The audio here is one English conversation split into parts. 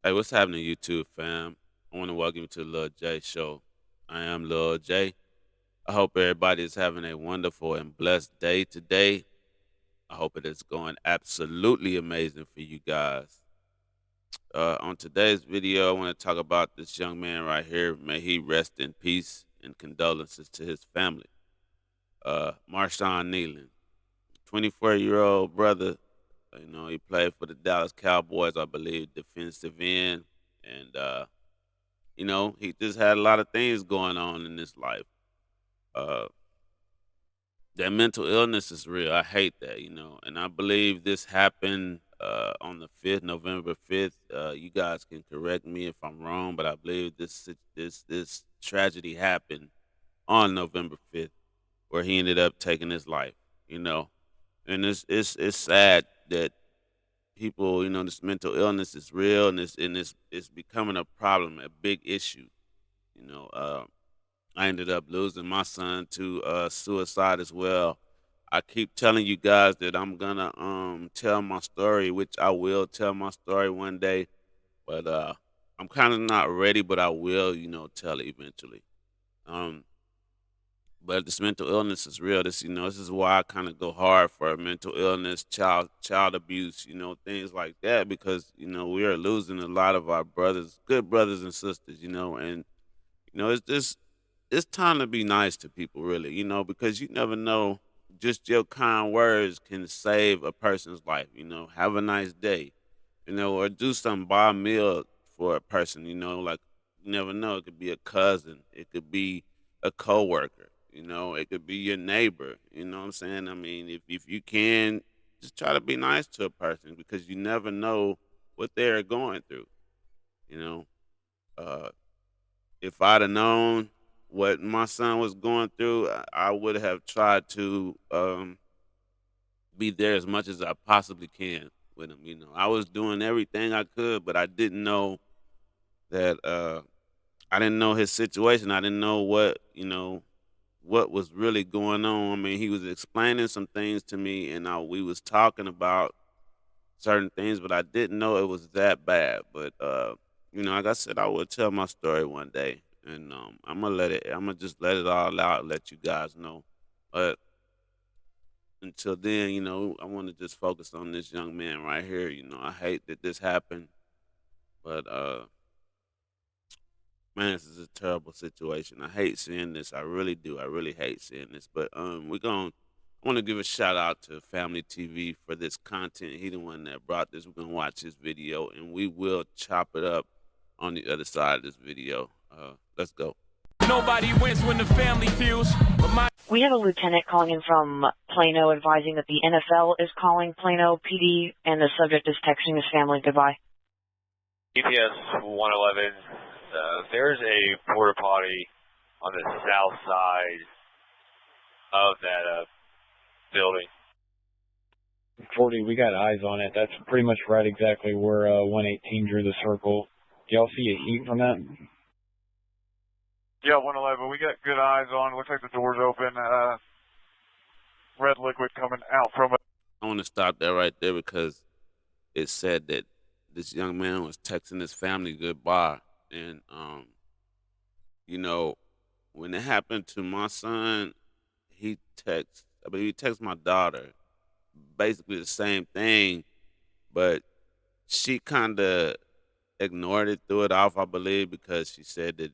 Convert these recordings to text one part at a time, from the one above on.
Hey, what's happening, YouTube fam? I want to welcome you to the Lil J Show. I am Lil J. I hope everybody is having a wonderful and blessed day today. I hope it is going absolutely amazing for you guys. On today's video, I want to talk about this young man right here. May he rest in peace and condolences to his family. Marshawn Kneeland, 24-year-old brother. He played for the Dallas Cowboys, I believe, defensive end. And he just had a lot of things going on in his life. Uh, that mental illness is real. I hate that. And I believe this happened on the 5th, November 5th. You guys can correct me if I'm wrong, but I believe this tragedy happened on November 5th, where he ended up taking his life. You know, and it's sad that people, this mental illness is real, and it's becoming a problem, a big issue. You know, uh, I ended up losing my son to suicide as well. I keep telling you guys that I'm gonna tell my story, which I will tell my story one day, but I'm kind of not ready, but I will, tell it eventually. Um, but this mental illness is real. This is why I kind of go hard for mental illness, child abuse, things like that, because we are losing a lot of our brothers, good brothers and sisters, and it's just it's time to be nice to people, really, because you never know. Just your kind words can save a person's life. Have a nice day, or do something, buy a meal for a person. Like, you never know. It could be a cousin, it could be a coworker, it could be your neighbor. You know what I'm saying? I mean, if you can, just try to be nice to a person, because you never know what they're going through. You know, uh, if I'd have known what my son was going through, I would have tried to be there as much as I possibly can with him. I was doing everything I could, but I didn't know that. I didn't know his situation. I didn't know what was really going on. I mean, he was explaining some things to me, and we was talking about certain things, but I didn't know it was that bad. But like I said, I will tell my story one day, and I'm gonna just let it all out, let you guys know. But until then, I want to just focus on this young man right here. I hate that this happened, but man, this is a terrible situation. I hate seeing this. I really do. I really hate seeing this. But I want to give a shout out to Family TV for this content. He the one that brought this. We're gonna watch this video, and we will chop it up on the other side of this video. Let's go. Nobody wins when the family feels. We have a lieutenant calling in from Plano advising that the NFL is calling Plano PD, and the subject is texting his family goodbye. EPS 111, there's a porta potty on the south side of that building. 40, we got eyes on it. That's pretty much right exactly where 118 drew the circle. Do y'all see a heat from that? Yeah, 111, we got good eyes on. Looks like the door's open. Red liquid coming out from it. I want to stop that right there, because it said that this young man was texting his family goodbye. And, when it happened to my son, he texted my daughter basically the same thing, but she kind of ignored it, threw it off, I believe, because she said that,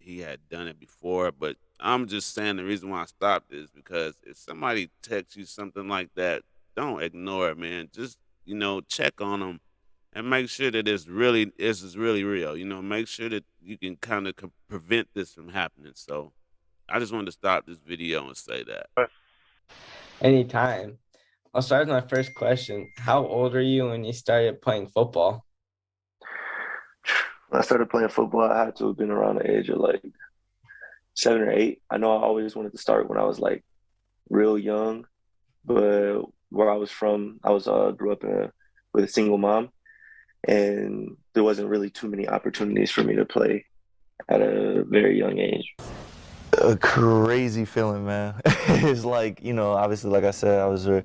he had done it before. But I'm just saying, the reason why I stopped is because if somebody texts you something like that, don't ignore it, man. Just, check on them and make sure that this is really real. Make sure that you can kind of prevent this from happening. So I just wanted to stop this video and say that. Anytime. I'll start with my first question. How old were you when you started playing football? When I started playing football, I had to have been around the age of like 7 or 8. I know I always wanted to start when I was like real young, but where I was from, I was grew up with a single mom, and there wasn't really too many opportunities for me to play at a very young age. A crazy feeling, man. It's like, obviously, like I said, I was a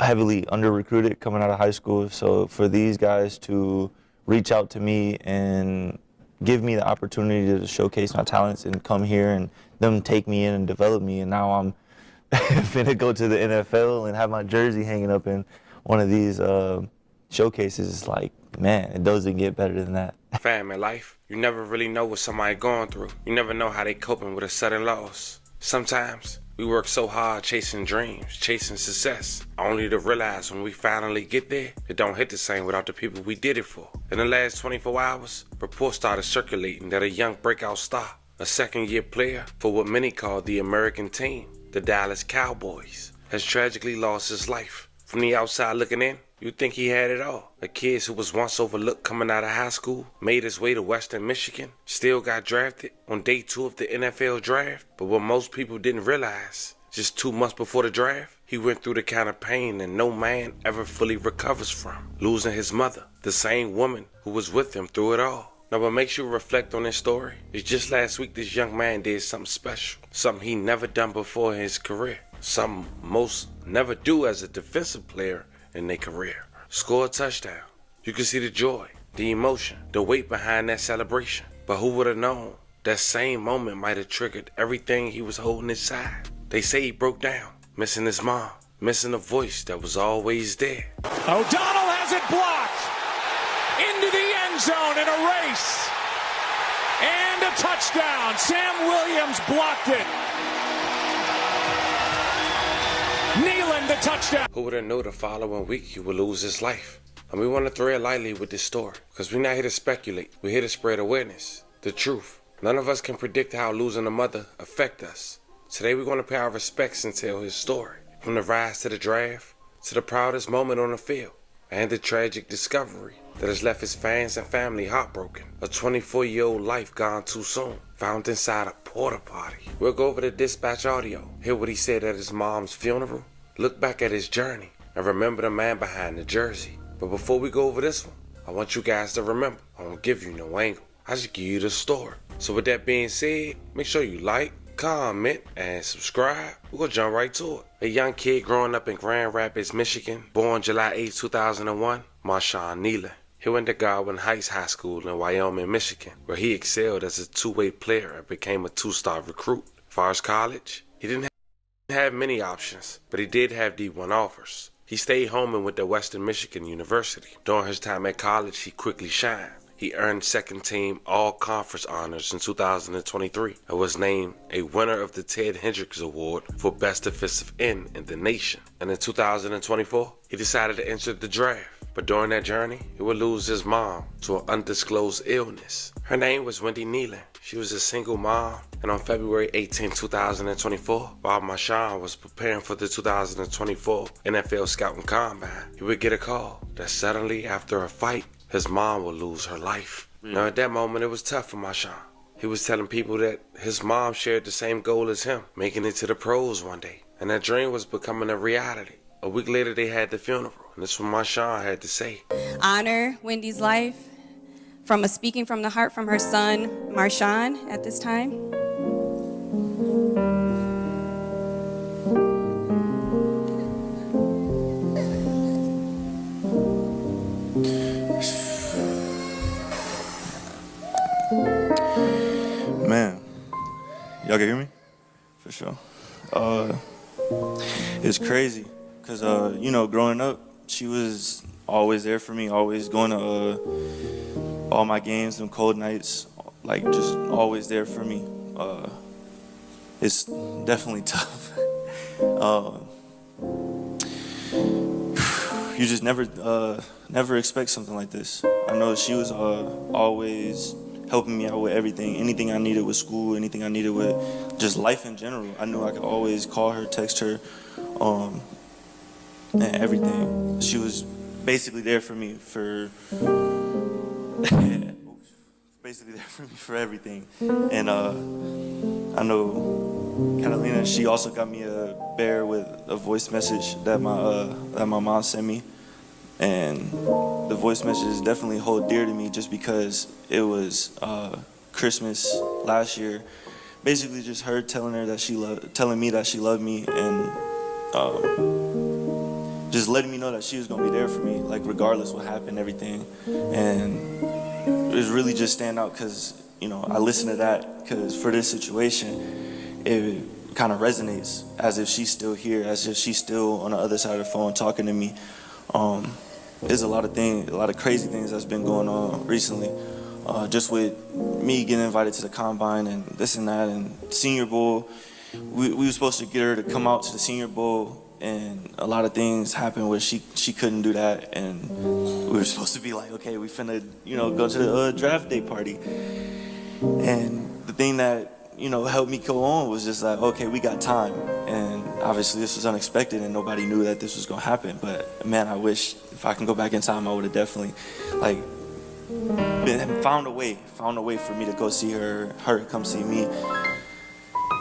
heavily under-recruited coming out of high school. So for these guys to reach out to me and give me the opportunity to showcase my talents and come here and them take me in and develop me, and now I'm finna go to the NFL and have my jersey hanging up in one of these showcases. It's like, man, it doesn't get better than that. Fam, in life, you never really know what somebody going through. You never know how they coping with a sudden loss. Sometimes we work so hard chasing dreams, chasing success, only to realize when we finally get there, it don't hit the same without the people we did it for. In the last 24 hours, reports started circulating that a young breakout star, a second-year player for what many call the American team, the Dallas Cowboys, has tragically lost his life. From the outside looking in, you'd think he had it all. A kid who was once overlooked coming out of high school, made his way to Western Michigan, still got drafted on day 2 of the NFL draft. But what most people didn't realize, just 2 months before the draft, he went through the kind of pain that no man ever fully recovers from. Losing his mother, the same woman who was with him through it all. Now what makes you reflect on this story is just last week this young man did something special. Something he never done before in his career. Something most never do as a defensive player in their career. Score a touchdown. You can see the joy, the emotion, the weight behind that celebration. But who would have known that same moment might have triggered everything he was holding inside? They say he broke down, missing his mom, missing a voice that was always there. O'Donnell has it blocked. Into the end zone in a race. And a touchdown. Sam Williams blocked it. Kneeland the touchdown. Who would have known the following week he would lose his life? And we want to thread lightly with this story because we're not here to speculate. We're here to spread awareness, the truth. None of us can predict how losing a mother affect us. Today we're going to pay our respects and tell his story. From the rise to the draft, to the proudest moment on the field, and the tragic discovery that has left his fans and family heartbroken. A 24-year-old life gone too soon, found inside a porta potty. We'll go over the dispatch audio, hear what he said at his mom's funeral, look back at his journey, and remember the man behind the jersey. But before we go over this one, I want you guys to remember, I don't give you no angle. I just give you the story. So with that being said, make sure you like, comment, and subscribe. We're gonna jump right to it. A young kid growing up in Grand Rapids, Michigan, born July 8, 2001, Marshawn Kneeland. He went to Godwin Heights High School in Wyoming, Michigan, where he excelled as a two-way player and became a 2-star recruit. As far as college, he didn't have many options, but he did have D1 offers. He stayed home and went to Western Michigan University. During his time at college, he quickly shined. He earned second-team all-conference honors in 2023 and was named a winner of the Ted Hendricks Award for Best Defensive End in the nation. And in 2024, he decided to enter the draft. But during that journey, he would lose his mom to an undisclosed illness. Her name was Wendy Kneeland. She was a single mom, and on February 18, 2024, while Marshawn was preparing for the 2024 NFL Scouting Combine, he would get a call that suddenly, after a fight, his mom would lose her life. Now at that moment, it was tough for Marshawn. He was telling people that his mom shared the same goal as him, making it to the pros one day. And that dream was becoming a reality. A week later, they had the funeral, and this is what Marshawn had to say. Honor Wendy's life from speaking from the heart from her son, Marshawn, at this time. Man, y'all can hear me? For sure. It's crazy. Because, growing up, she was always there for me, always going to all my games and cold nights, like just always there for me. It's definitely tough. You just never expect something like this. I know she was always helping me out with everything, anything I needed with school, anything I needed with just life in general. I knew I could always call her, text her, and everything. She was basically there for me for everything. And I know Catalina, she also got me a bear with a voice message that my mom sent me. And the voice messages definitely hold dear to me just because it was Christmas last year. Basically just her telling me that she loved me and just just letting me know that she was gonna be there for me, like regardless what happened, everything. And it was really just stand out because, you know, I listened to that because for this situation, it kind of resonates as if she's still here, as if she's still on the other side of the phone talking to me. There's a lot of crazy things that's been going on recently. Just with me getting invited to the combine and this and that and Senior Bowl. We were supposed to get her to come out to the Senior Bowl, and a lot of things happened where she couldn't do that, and we were supposed to be like, okay, we finna, you know, go to the draft day party. And the thing that, you know, helped me go on was just like, okay, we got time. And obviously this was unexpected and nobody knew that this was gonna happen. But man, I wish if I can go back in time, I would have definitely like found a way for me to go see her come see me.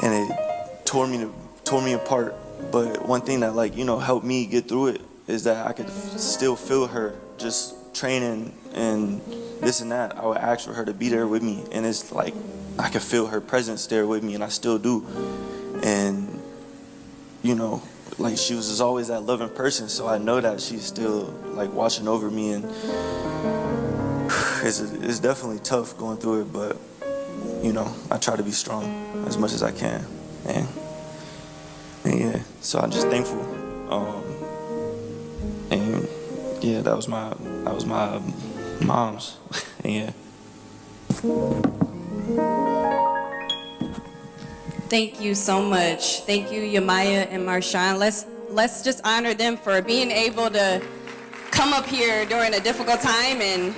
And it tore me apart. But one thing that, like, you know, helped me get through it is that I could still feel her just training and this and that. I would ask for her to be there with me, and it's like I could feel her presence there with me, and I still do. And, you know, like, she was just always that loving person, so I know that she's still, like, watching over me. And it's definitely tough going through it, but, you know, I try to be strong as much as I can. And yeah, so I'm just thankful. And yeah, that was my mom's. Yeah. Thank you so much. Thank you, Yamaya and Marshawn. Let's just honor them for being able to come up here during a difficult time and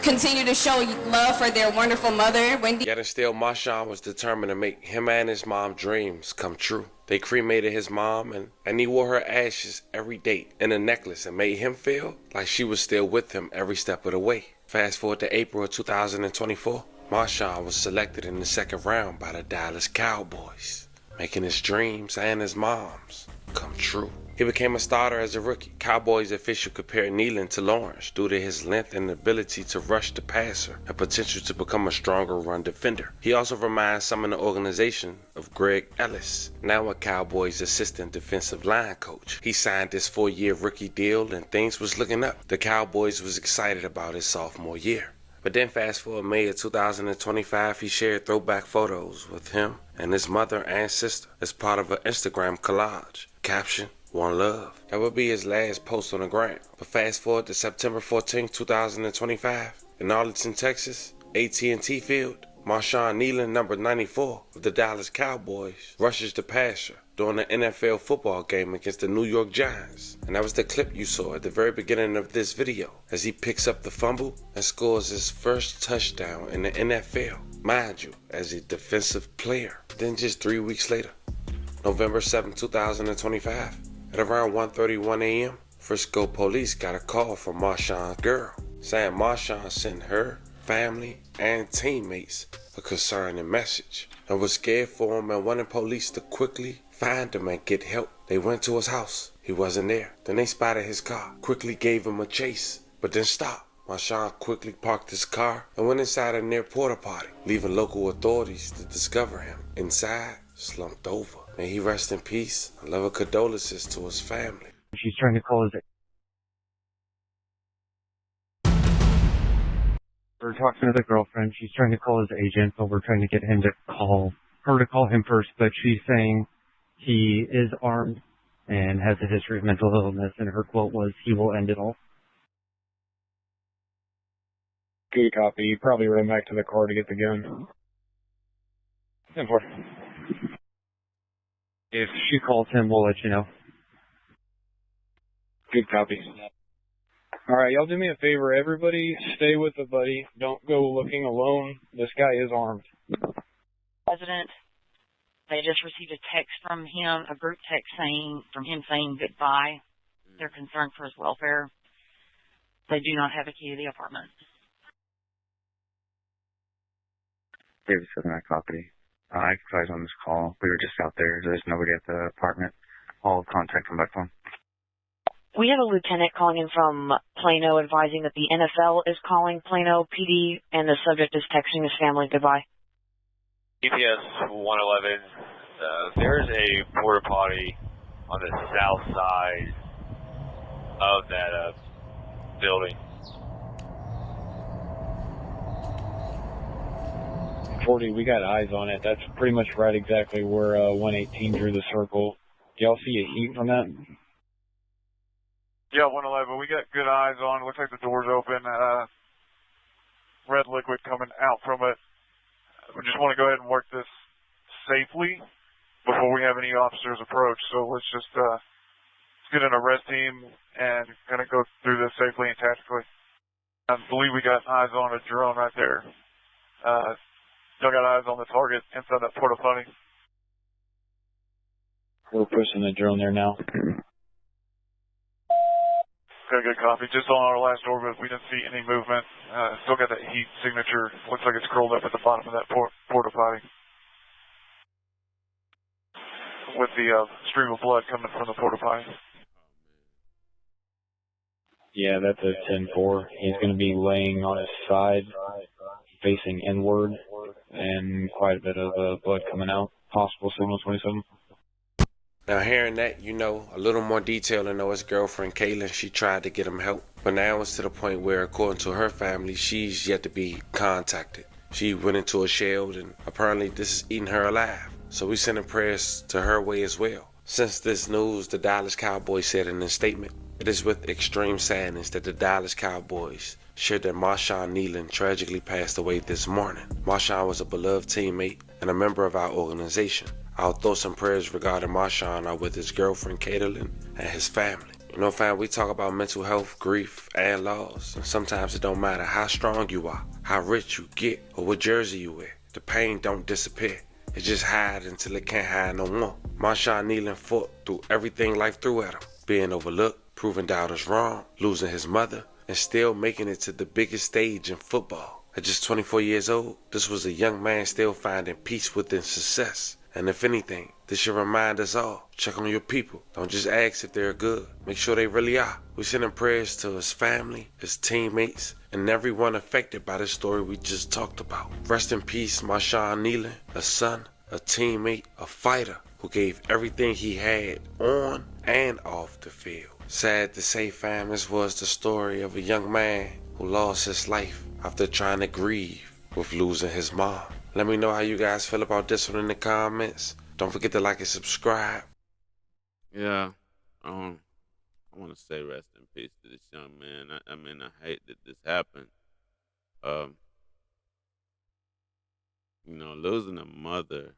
continue to show love for their wonderful mother, Wendy. Yet and still, Marshawn was determined to make him and his mom's dreams come true. They cremated his mom, and he wore her ashes every day in a necklace and made him feel like she was still with him every step of the way. Fast forward to April of 2024, Marshawn was selected in the second round by the Dallas Cowboys, making his dreams and his mom's come true. He became a starter as a rookie. Cowboys official compared Kneeland to Lawrence due to his length and ability to rush the passer and potential to become a stronger run defender. He also reminds some in the organization of Greg Ellis, now a Cowboys assistant defensive line coach. He signed this 4-year rookie deal and things was looking up. The Cowboys was excited about his sophomore year. But then fast forward May of 2025, he shared throwback photos with him and his mother and sister as part of an Instagram collage. Caption, "One Love." That would be his last post on the gram. But fast forward to September 14, 2025, in Arlington, Texas, AT&T Field, Marshawn Kneeland, number 94 of the Dallas Cowboys, rushes the passer during an NFL football game against the New York Giants. And that was the clip you saw at the very beginning of this video, as he picks up the fumble and scores his first touchdown in the NFL, mind you, as a defensive player. Then just 3 weeks later, November 7, 2025, at around 1:31 a.m., Frisco police got a call from Marshawn's girl, saying Marshawn sent her, family, and teammates a concerning message and was scared for him and wanted police to quickly find him and get help. They went to his house. He wasn't there. Then they spotted his car, quickly gave him a chase, but then stopped. Marshawn quickly parked his car and went inside a near porta potty, leaving local authorities to discover him inside, slumped over. May he rest in peace. I love condolences to his family. She's trying to call his... We're talking to the girlfriend. She's trying to call his agent, but we're trying to get him to call her to call him first. But she's saying he is armed and has a history of mental illness, and her quote was, "He will end it all." Good copy. You probably ran back to the car to get the gun. 10-4. If she calls him, we'll let you know. Good copy. Alright, y'all do me a favor. Everybody stay with a buddy. Don't go looking alone. This guy is armed. President, they just received a text from him, a group text from him saying goodbye. They're concerned for his welfare. They do not have a key to the apartment. David said my copy. I advised on this call. We were just out there. There's nobody at the apartment. All contact him by phone. We have a lieutenant calling in from Plano advising that the NFL is calling Plano PD and the subject is texting his family goodbye. GPS 111, there's a porta potty on the south side of that building. 40, we got eyes on it. That's pretty much right exactly where 118 drew the circle. Y'all see a heat from that? Yeah, 111. We got good eyes on. Looks like the door's open. Red liquid coming out from it. We just want to go ahead and work this safely before we have any officers approach. So let's just get an arrest team and kind of go through this safely and tactically. I believe we got eyes on a drone right there. Y'all got eyes on the target inside that porta potty. We're pushing the drone there now. Okay, good copy. Just on our last orbit, we didn't see any movement. Still got that heat signature. Looks like it's curled up at the bottom of that porta potty. With the stream of blood coming from the porta potty. Yeah, that's a 10-4. He's going to be laying on his side, facing inward, and quite a bit of blood coming out. Possible signal 27. Now hearing that, you know, a little more detail and know his girlfriend Kneeland, she tried to get him help. But now it's to the point where, according to her family, she's yet to be contacted. She went into a shell and apparently this is eating her alive. So we sending prayers to her way as well. Since this news, the Dallas Cowboys said in a statement, it is with extreme sadness that the Dallas Cowboys shared that Marshawn Kneeland tragically passed away this morning. Marshawn was a beloved teammate and a member of our organization. Our thoughts and prayers regarding Marshawn are with his girlfriend Kneeland and his family. You know, fam, we talk about mental health, grief, and loss. And sometimes it don't matter how strong you are, how rich you get, or what jersey you wear. The pain don't disappear. It just hides until it can't hide no more. Marshawn Kneeland fought through everything life threw at him. Being overlooked, proving doubters wrong, losing his mother, and still making it to the biggest stage in football. At just 24 years old, this was a young man still finding peace within success. And if anything, this should remind us all, check on your people. Don't just ask if they're good. Make sure they really are. We sending prayers to his family, his teammates, and everyone affected by the story we just talked about. Rest in peace, Marshawn Kneeland, a son, a teammate, a fighter who gave everything he had on and off the field. Sad to say, fam, this was the story of a young man who lost his life after trying to grieve with losing his mom. Let me know how you guys feel about this one in the comments. Don't forget to like and subscribe. Yeah, I want to say rest in peace to this young man. I mean, I hate that this happened. You know, losing a mother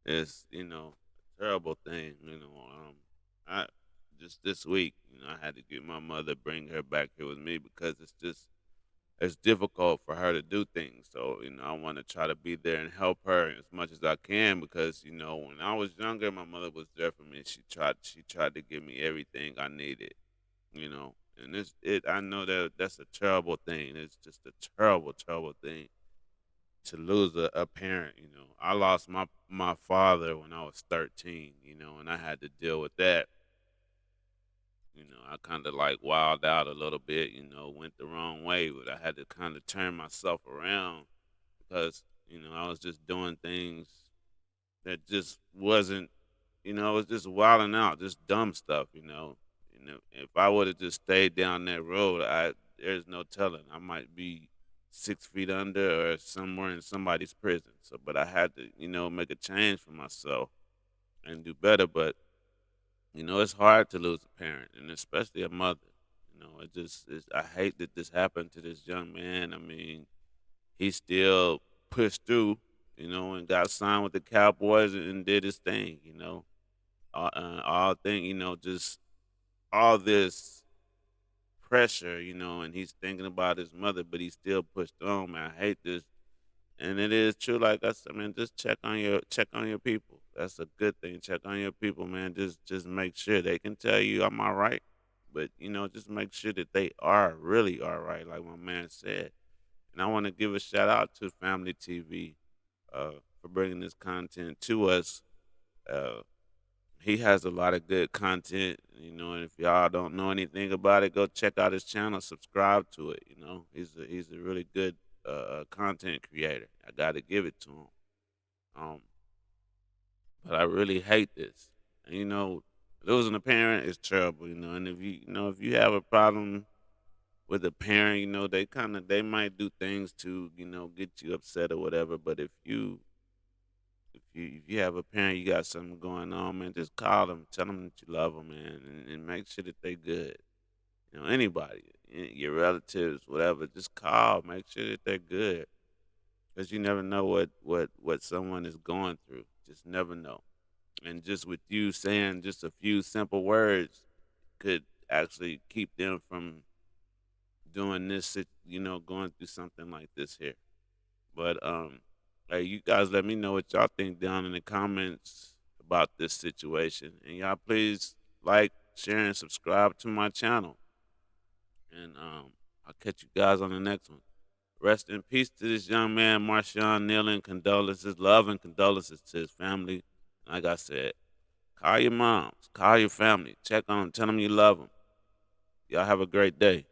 is, you know, a terrible thing. You know, I just this week, you know, I had to get my mother, bring her back here with me because it's difficult for her to do things. So, you know, I want to try to be there and help her as much as I can because, you know, when I was younger, my mother was there for me. She tried to give me everything I needed, you know. And I know that that's a terrible thing. It's just a terrible, terrible thing to lose a parent, you know. I lost my father when I was 13, you know, and I had to deal with that. You know, I kind of like wilded out a little bit, you know, went the wrong way, but I had to kind of turn myself around because, you know, I was just doing things that just wasn't, you know, it was just wilding out, just dumb stuff, you know. You know, if I would have just stayed down that road, there's no telling. I might be 6 feet under or somewhere in somebody's prison. So, but I had to, you know, make a change for myself and do better. But you know, it's hard to lose a parent, and especially a mother. You know, I hate that this happened to this young man. I mean, he still pushed through, you know, and got signed with the Cowboys and did his thing. You know, you know, just all this pressure, you know, and he's thinking about his mother, but he still pushed on. Man, I hate this. And it is true, like I said, man. Just check on your people. That's a good thing. Check on your people, man. Just make sure they can tell you I'm all right, but you know, just make sure that they are really all right, like my man said. And I want to give a shout out to Family TV for bringing this content to us. Uh, he has a lot of good content, you know. And if y'all don't know anything about it, go check out his channel, subscribe to it. You know, he's a really good content creator. I got to give it to him. But I really hate this, And losing a parent is terrible. And if you have a problem with a parent, they might do things to get you upset or whatever. But if you have a parent, you got something going on, man, just call them, tell them that you love them, man, and make sure that they good. Anybody, your relatives, whatever, just call, make sure that they're good, because you never know what someone is going through. Just never know. And just with you saying just a few simple words could actually keep them from doing this, going through something like this here. But hey, you guys, let me know what y'all think down in the comments about this situation, and y'all please like, share, and subscribe to my channel. And I'll catch you guys on the next one. Rest in peace to this young man, Marshawn. Kneeland, condolences, love and condolences to his family. Like I said, call your moms, call your family, check on them, tell them you love them. Y'all have a great day.